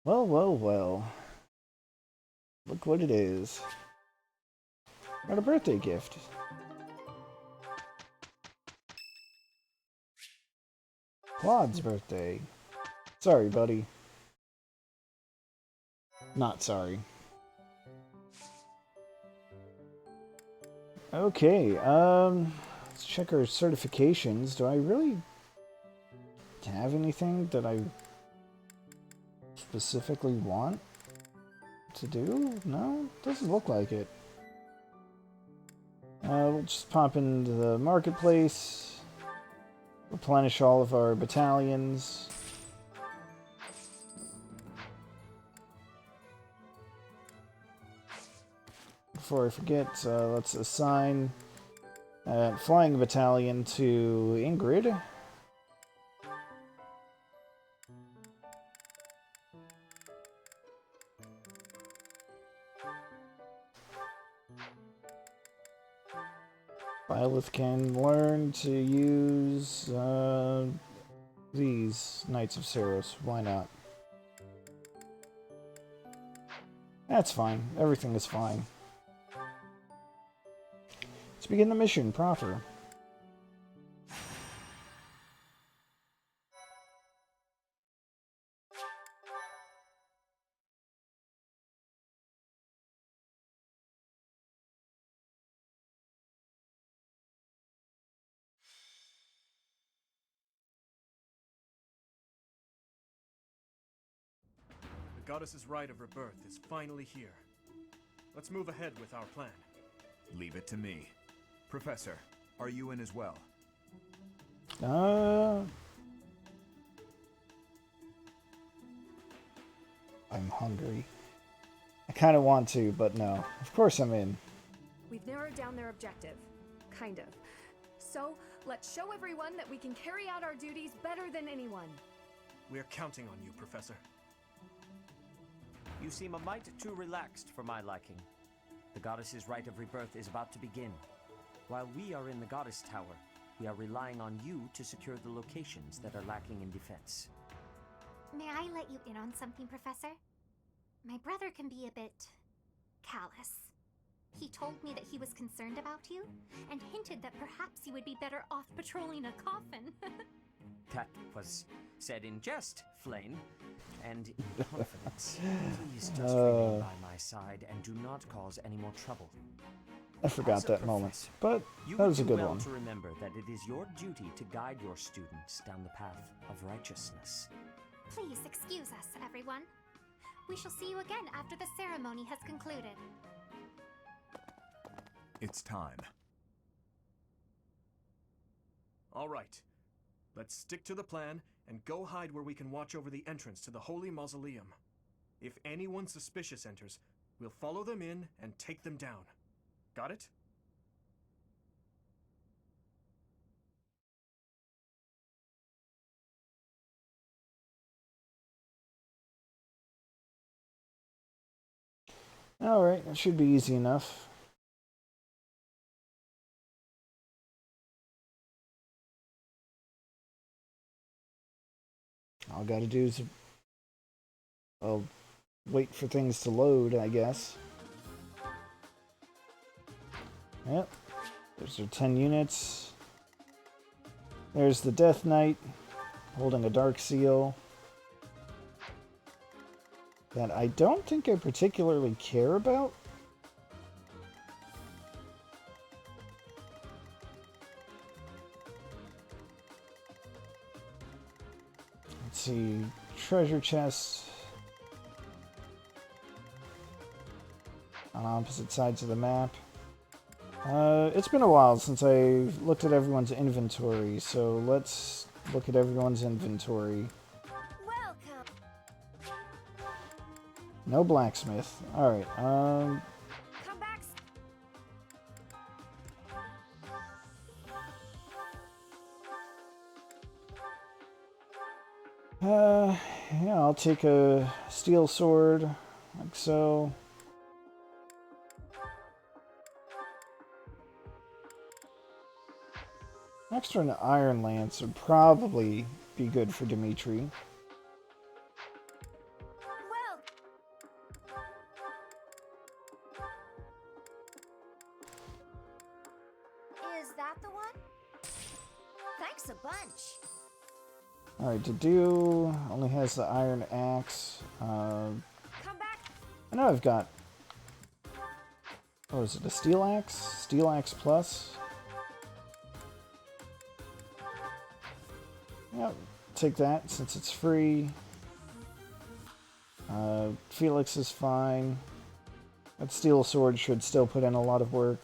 Well, well, well. Look what it is. Got a birthday gift. Claude's birthday. Sorry, buddy. Not sorry. Okay, let's check our certifications. Do I really have anything that I specifically want to do? No, doesn't look like it. We'll just pop into the marketplace, replenish all of our battalions. Before I forget, let's assign flying battalion to Ingrid. Violet can learn to use these Knights of Saros. Why not? That's fine. Everything is fine. Let's begin the mission proper. The goddess's rite of rebirth is finally here. Let's move ahead with our plan. Leave it to me. Professor, are you in as well? I'm hungry. I kind of want to, but no. Of course I'm in. We've narrowed down their objective. Kind of. So, let's show everyone that we can carry out our duties better than anyone. We're counting on you, Professor. You seem a mite too relaxed for my liking. The goddess's rite of rebirth is about to begin. While we are in the goddess tower, we are relying on you to secure the locations that are lacking in defense. May I let you in on something, Professor? My brother can be a bit callous. He told me that he was concerned about you, and hinted that perhaps you would be better off patrolling a coffin. That was said in jest, Flame, and in confidence. Please just remain by my side and do not cause any more trouble. I forgot As a that moment, professor, but you that was a do good well one. to remember that it is your duty to guide your students down the path of righteousness. Please excuse us, everyone. We shall see you again after the ceremony has concluded. It's time. All right. Let's stick to the plan and go hide where we can watch over the entrance to the Holy Mausoleum. If anyone suspicious enters, we'll follow them in and take them down. Got it? Alright, that should be easy enough. All I gotta do is wait for things to load, I guess. Yep. There's our 10 units. There's the Death Knight holding a Dark Seal that I don't think I particularly care about. Let's see, treasure chests on opposite sides of the map. It's been a while since I looked at everyone's inventory, so let's look at everyone's inventory. Welcome! No blacksmith. Alright, Come back! yeah, I'll take a steel sword, like so. Extra an iron lance would probably be good for Dimitri. Alright, to do only has the iron axe. Come back. I know I've got. Oh, is it a steel axe? Steel axe plus? Yep, take that since it's free. Felix is fine. That steel sword should still put in a lot of work.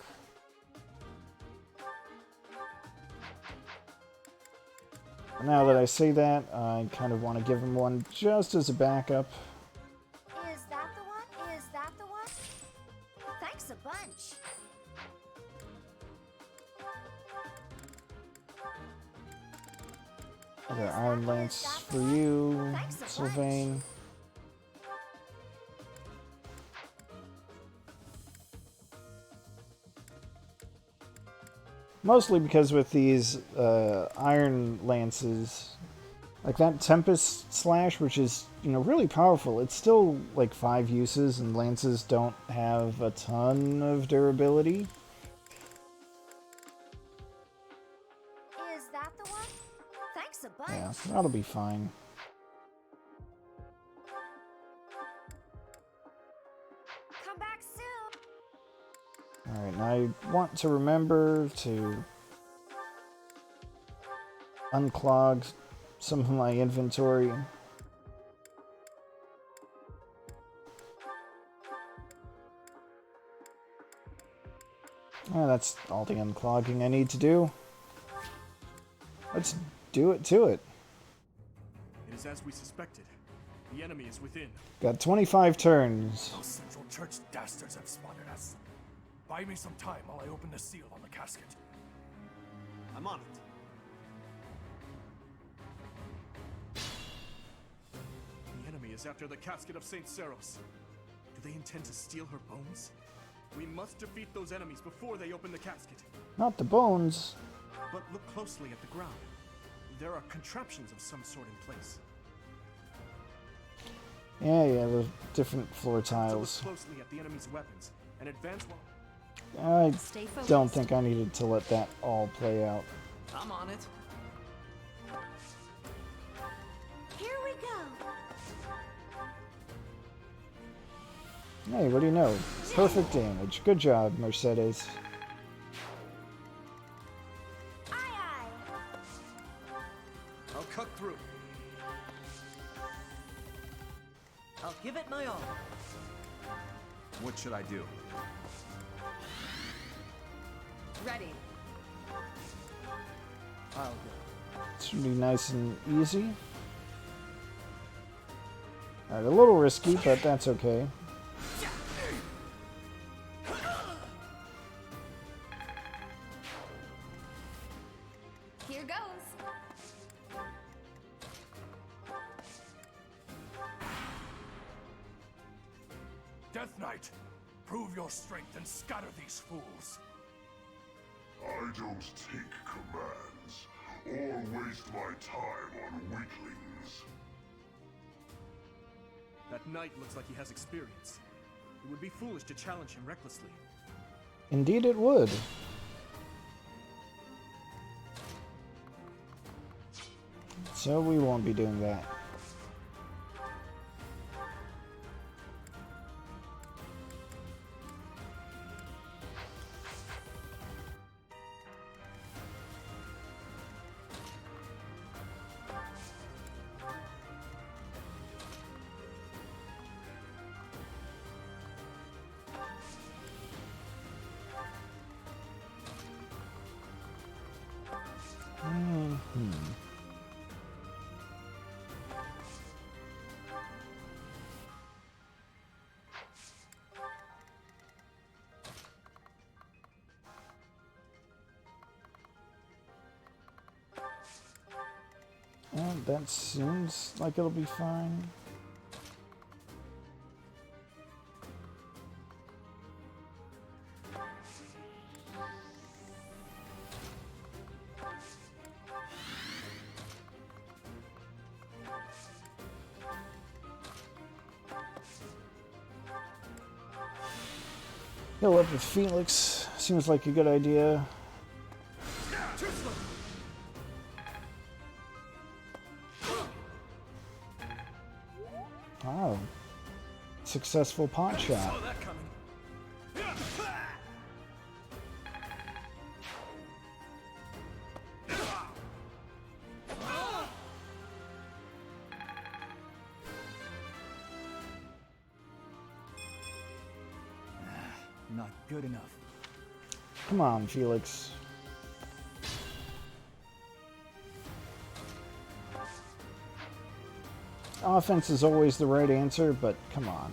Now that I say that, I kind of want to give him one just as a backup. Is that the one? Is that the one? Thanks a bunch. Another iron lance for you, Thanks a Sylvain. Mostly because with these iron lances, like that Tempest Slash, which is, you know, really powerful, it's still like 5 uses, and lances don't have a ton of durability. Is that the one? Thanks a bunch. Yeah, that'll be fine. Come back soon. Alright, now I want to remember to unclog some of my inventory. That's all the unclogging I need to do. Let's do it to it. It is as we suspected. The enemy is within. Got 25 turns. Those Central Church dastards have spotted us. Buy me some time while I open the seal on the casket. I'm on it. The enemy is after the casket of Saint Seros. Do they intend to steal her bones? We must defeat those enemies before they open the casket. Not the bones. But look closely at the ground. There are contraptions of some sort in place. Yeah, the different floor So tiles. look closely at the enemy's weapons and advance while... I Stay focused. don't think I needed to let that all play out. I'm on it. Here we go. Hey, what do you know? Perfect damage. Good job, Mercedes. Aye aye. I'll cut through. I'll give it my all. What should I do? Ready. I'll go. This should be nice and easy. Alright, a little risky, but that's okay. Here goes. Death Knight, prove your strength and scatter these fools. I don't take commands, or waste my time on weaklings. That knight looks like he has experience. It would be foolish to challenge him recklessly. Indeed it would. So we won't be doing that. And that seems like it'll be fine. Heal up with Felix. Seems like a good idea. Oh. Successful pot shot. Saw that coming. Not good enough. Come on, Felix. Offense is always the right answer, but come on.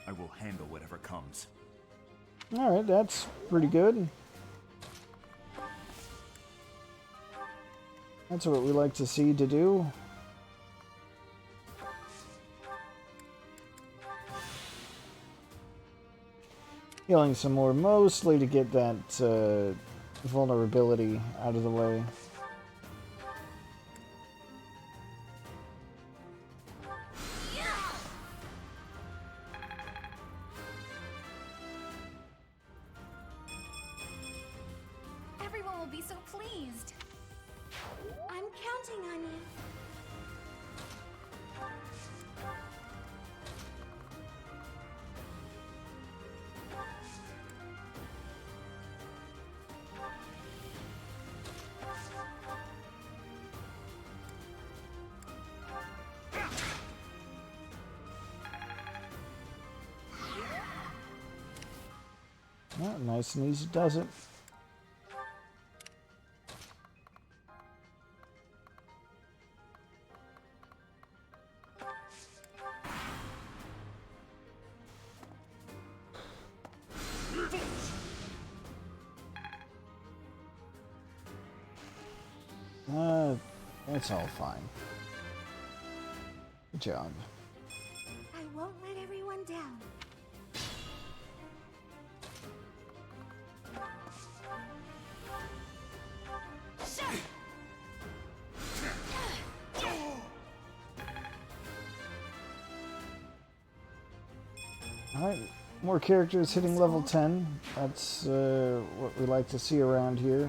I will handle whatever comes. Alright, that's pretty good. That's what we like to see to do. Healing some more, mostly to get that vulnerability out of the way. Everyone will be so pleased. I'm counting on you. Oh, nice and easy does it. It's all fine. Good job. I won't let everyone down. Alright, more characters hitting level 10. That's what we like to see around here.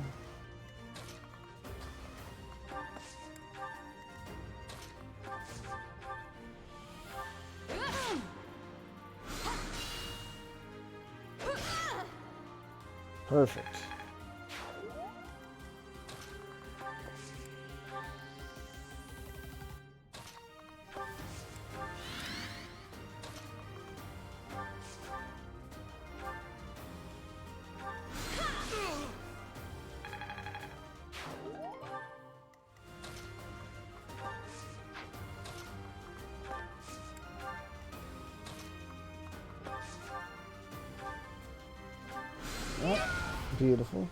Perfect. Oh, beautiful.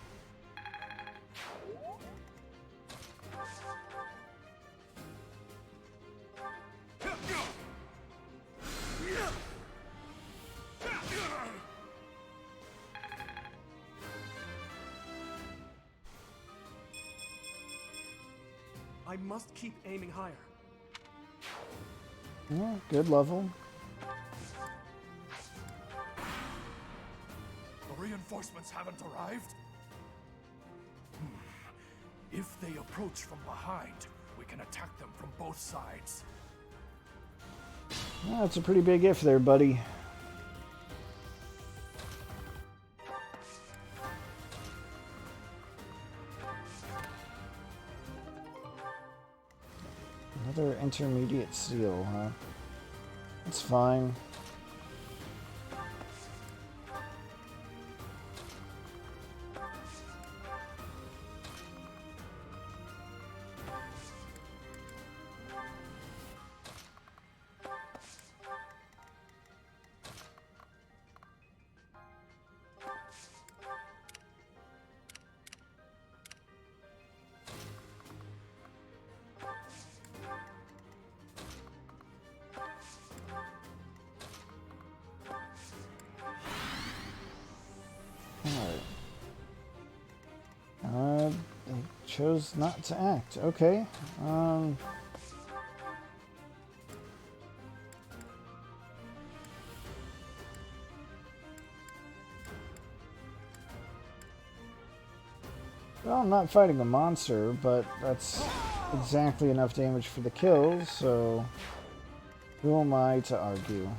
I must keep aiming higher. Yeah, good level. The reinforcements haven't arrived? If they approach from behind, we can attack them from both sides. Yeah, that's a pretty big if there, buddy. Another intermediate seal, huh? That's fine. Alright. chose not to act. Okay. Well, I'm not fighting a monster, but that's exactly enough damage for the kill, so who am I to argue?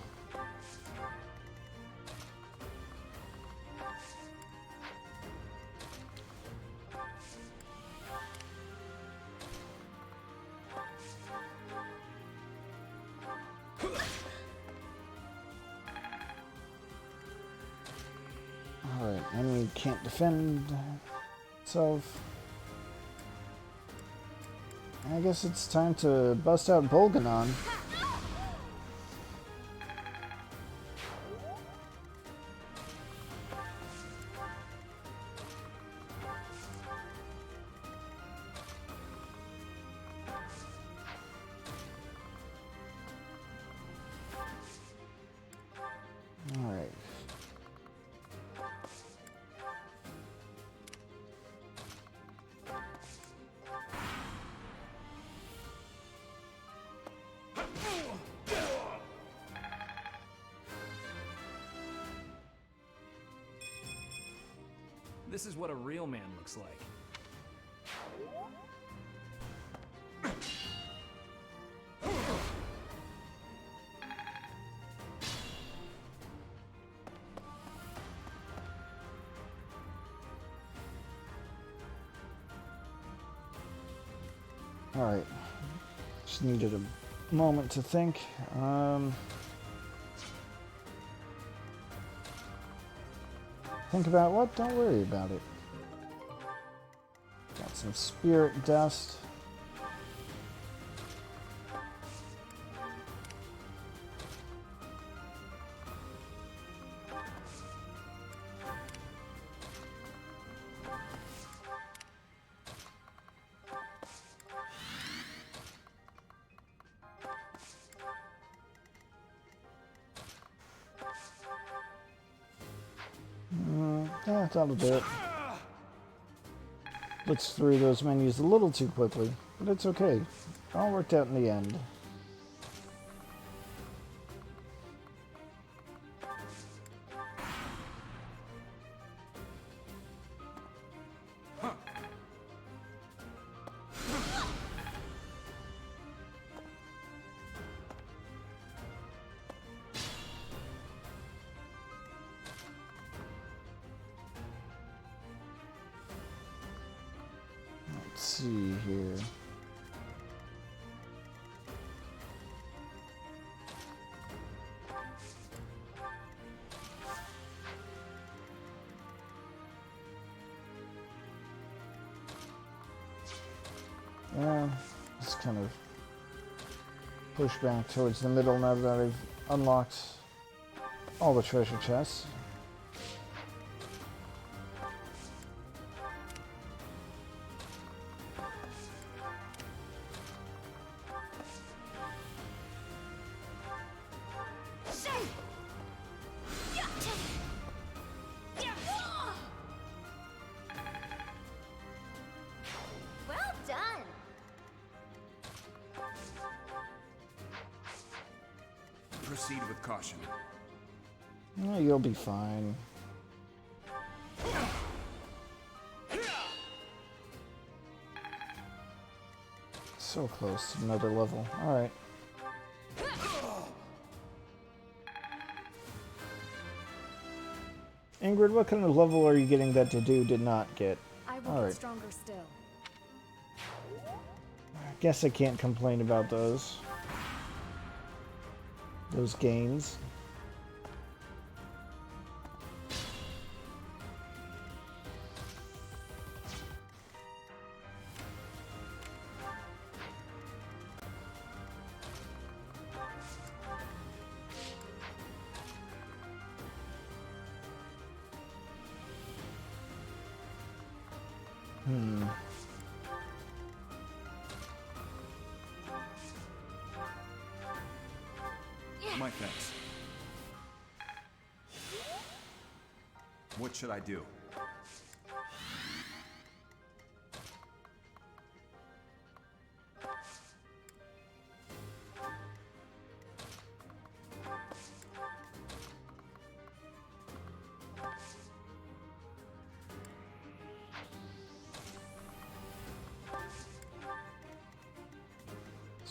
Alright, enemy can't defend itself. I guess it's time to bust out Bolganon. Alright. This is what a real man looks like. Alright. Just needed a moment to think. Think about what? Don't worry about it. Got some spirit dust. Yeah, that'll do it. Blitzed through those menus a little too quickly, but it's okay. It all worked out in the end. Let's see here. Yeah, just kind of push back towards the middle now that I've unlocked all the treasure chests. Well done! Proceed with caution. Oh, you'll be fine. So close to another level. Alright. Ingrid, what kind of level are you getting that Dedu did not get? I will Alright. get stronger still. I guess I can't complain about those. Those gains. My thanks. What should I do?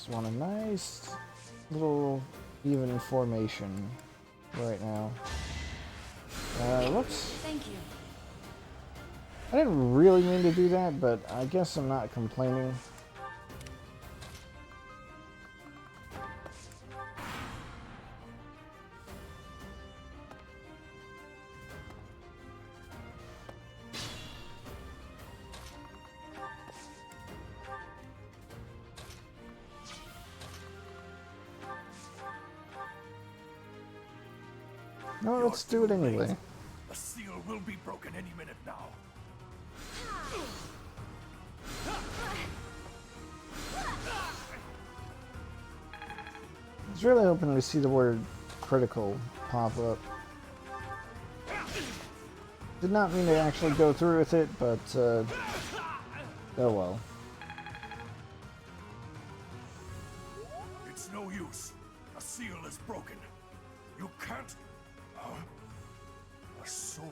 Just want a nice little even formation right now. Whoops. Thank you. I didn't really mean to do that, but I guess I'm not complaining. No, let's do it anyway. The seal will be broken any minute now. I was really hoping to see the word critical pop up. Did not mean to actually go through with it, but oh well. It's no use. A seal is broken. You can't... a sword.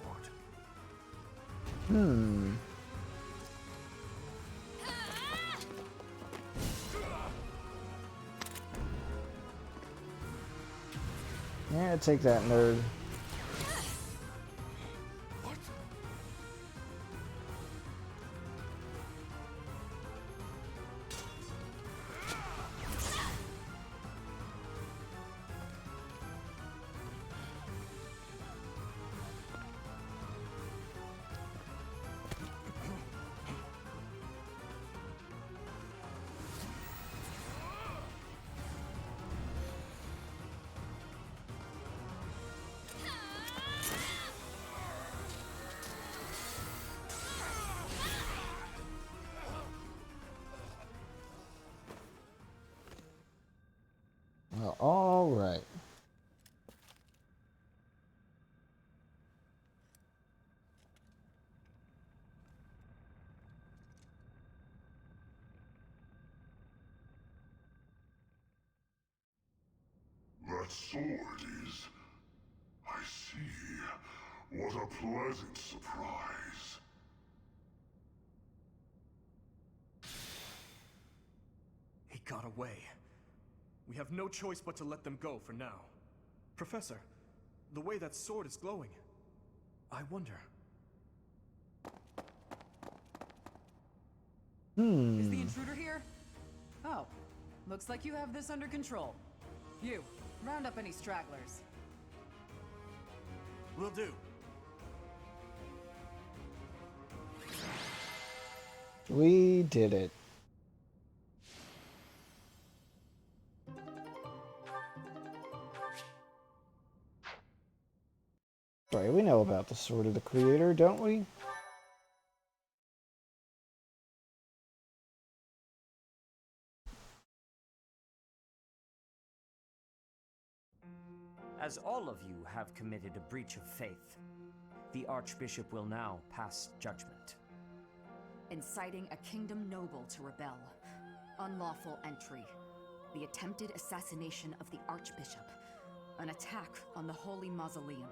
Yeah, take that, nerd. Well, all right. That sword is... I see. What a pleasant surprise. He got away. We have no choice but to let them go for now. Professor, the way that sword is glowing, I wonder. Is the intruder here? Oh, looks like you have this under control. You, round up any stragglers. Will do. We did it. Right, we know about the Sword of the Creator, don't we? As all of you have committed a breach of faith, the Archbishop will now pass judgment. Inciting a kingdom noble to rebel. Unlawful entry. The attempted assassination of the Archbishop. An attack on the Holy Mausoleum.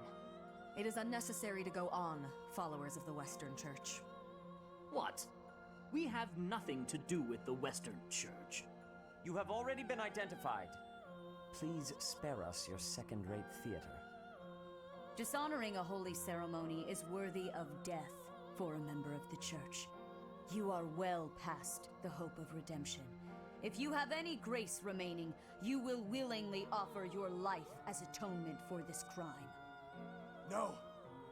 It is unnecessary to go on, followers of the Western Church. What? We have nothing to do with the Western Church. You have already been identified. Please spare us your second-rate theater. Dishonoring a holy ceremony is worthy of death for a member of the Church. You are well past the hope of redemption. If you have any grace remaining, you will willingly offer your life as atonement for this crime. No,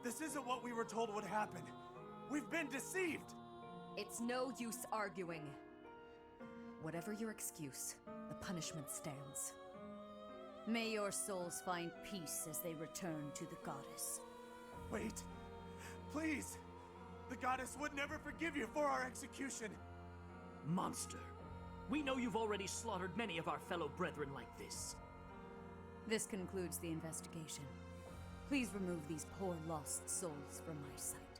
this isn't what we were told would happen. We've been deceived! It's no use arguing. Whatever your excuse, the punishment stands. May your souls find peace as they return to the goddess. Wait, please! The goddess would never forgive you for our execution! Monster. We know you've already slaughtered many of our fellow brethren like this. This concludes the investigation. Please remove these poor lost souls from my sight.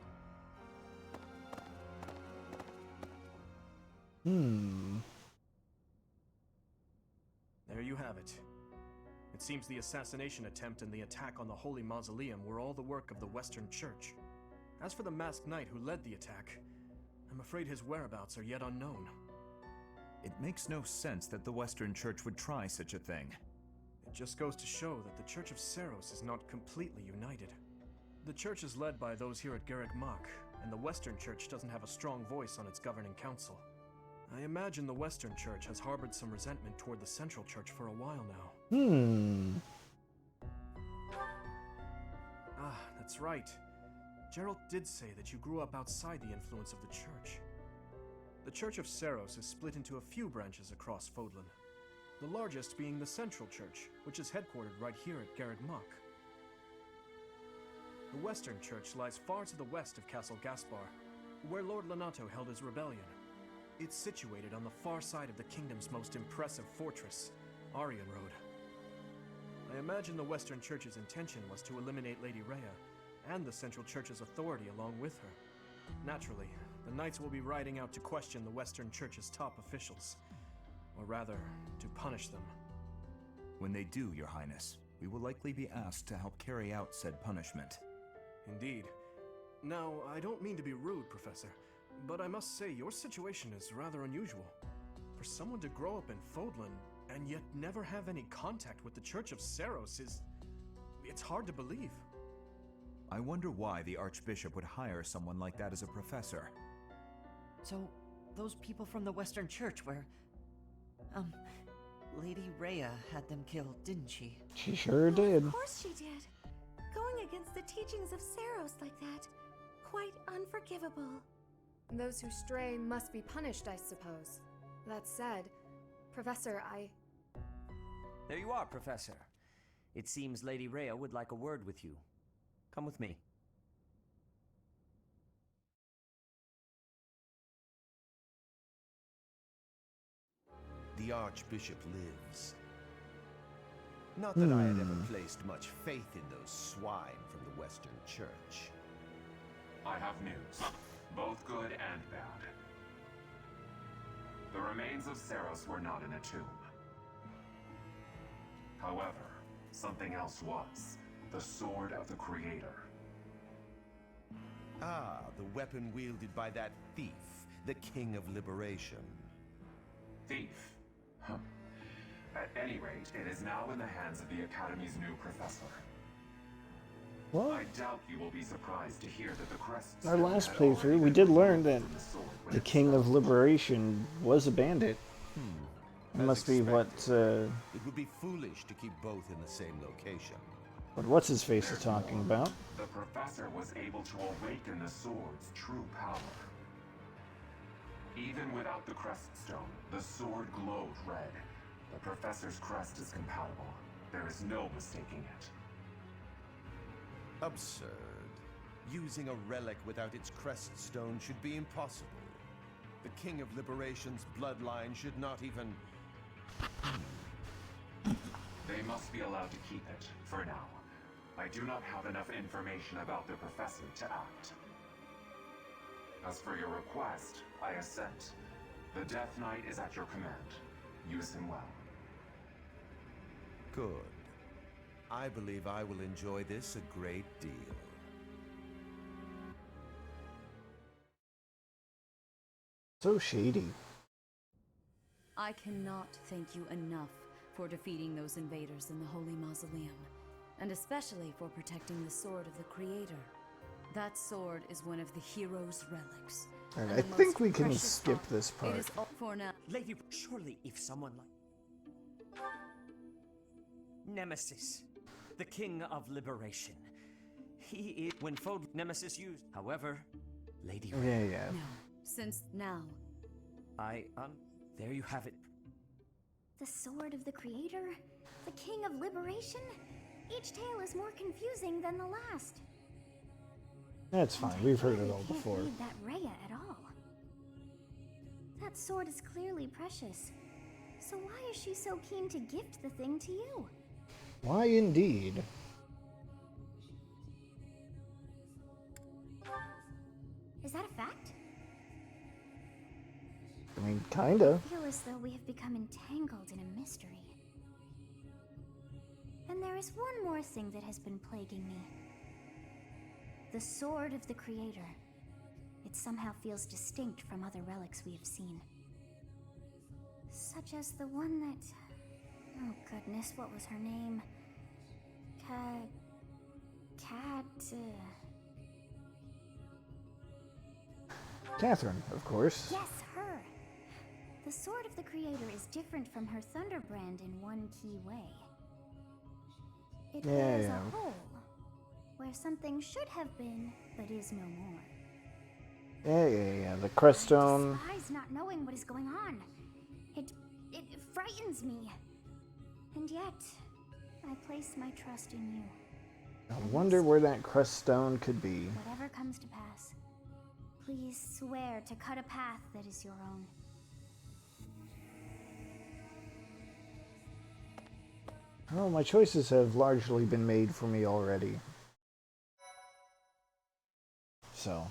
There you have it. It seems the assassination attempt and the attack on the Holy Mausoleum were all the work of the Western Church. As for the masked knight who led the attack, I'm afraid his whereabouts are yet unknown. It makes no sense that the Western Church would try such a thing. It just goes to show that the Church of Seros is not completely united. The Church is led by those here at Garreg Mach, and the Western Church doesn't have a strong voice on its governing council. I imagine the Western Church has harbored some resentment toward the Central Church for a while now. Ah, that's right. Gerald did say that you grew up outside the influence of the Church. The Church of Seros is split into a few branches across Fodlan, the largest being the Central Church, which is headquartered right here at Garreg Mach. The Western Church lies far to the west of Castle Gaspar, where Lord Lonato held his rebellion. It's situated on the far side of the kingdom's most impressive fortress, Aryan Road. I imagine the Western Church's intention was to eliminate Lady Rhea, and the Central Church's authority along with her. Naturally, the Knights will be riding out to question the Western Church's top officials. Or rather, to punish them. When they do, Your Highness, we will likely be asked to help carry out said punishment. Indeed. Now, I don't mean to be rude, Professor, but I must say your situation is rather unusual. For someone to grow up in Fodlan and yet never have any contact with the Church of Seros it's hard to believe. I wonder why the Archbishop would hire someone like that as a professor. So, those people from the Western Church were... Lady Rhea had them killed, didn't she? She sure did. Of course she did. Going against the teachings of Seros like that, quite unforgivable. Those who stray must be punished, I suppose. That said, Professor, There you are, Professor. It seems Lady Rhea would like a word with you. Come with me. The Archbishop lives. Not that I had ever placed much faith in those swine from the Western Church. I have news, both good and bad. The remains of Seros were not in a tomb. However, something else was. The Sword of the Creator. Ah, the weapon wielded by that thief, the King of Liberation. Thief? Huh. At any rate, it is now in the hands of the Academy's new professor. What? I doubt you will be surprised to hear that the crests... Our last playthrough, we did learn that the King of Liberation was a bandit. It must be what, It would be foolish to keep both in the same location. what What's-His-Face is talking about. The professor was able to awaken the sword's true power. Even without the crest stone, the sword glowed red. The professor's crest is compatible. There is no mistaking it. Absurd. Using a relic without its crest stone should be impossible. The King of Liberation's bloodline should not even... They must be allowed to keep it, for now. I do not have enough information about the professor to act. As for your request, I assent. The Death Knight is at your command. Use him well. Good. I believe I will enjoy this a great deal. So shady. I cannot thank you enough for defeating those invaders in the Holy Mausoleum, and especially for protecting the Sword of the Creator. That sword is one of the hero's relics. Alright, I think we can skip this part. It is all for now. Lady, surely if someone like... Nemesis, the King of Liberation. He is... When Nemesis used... However, Lady... Yeah. No, since now... There you have it. The Sword of the Creator? The King of Liberation? Each tale is more confusing than the last. That's fine, we've heard it all before. Can't read that Rhea at all. That sword is clearly precious. So why is she so keen to gift the thing to you? Why indeed? Is that a fact? I mean, kinda. I feel as though we have become entangled in a mystery. And there is one more thing that has been plaguing me. The Sword of the Creator. It somehow feels distinct from other relics we have seen. Such as the one that... Oh goodness, what was her name? Catherine, of course. Yes, her. The Sword of the Creator is different from her Thunderbrand in one key way. It bears a hole, where something should have been, but is no more. Yeah. The Creststone. I despise not knowing what is going on. It frightens me. And yet, I place my trust in you. I wonder where that Creststone could be. Whatever comes to pass, please swear to cut a path that is your own. Oh, my choices have largely been made for me already. So...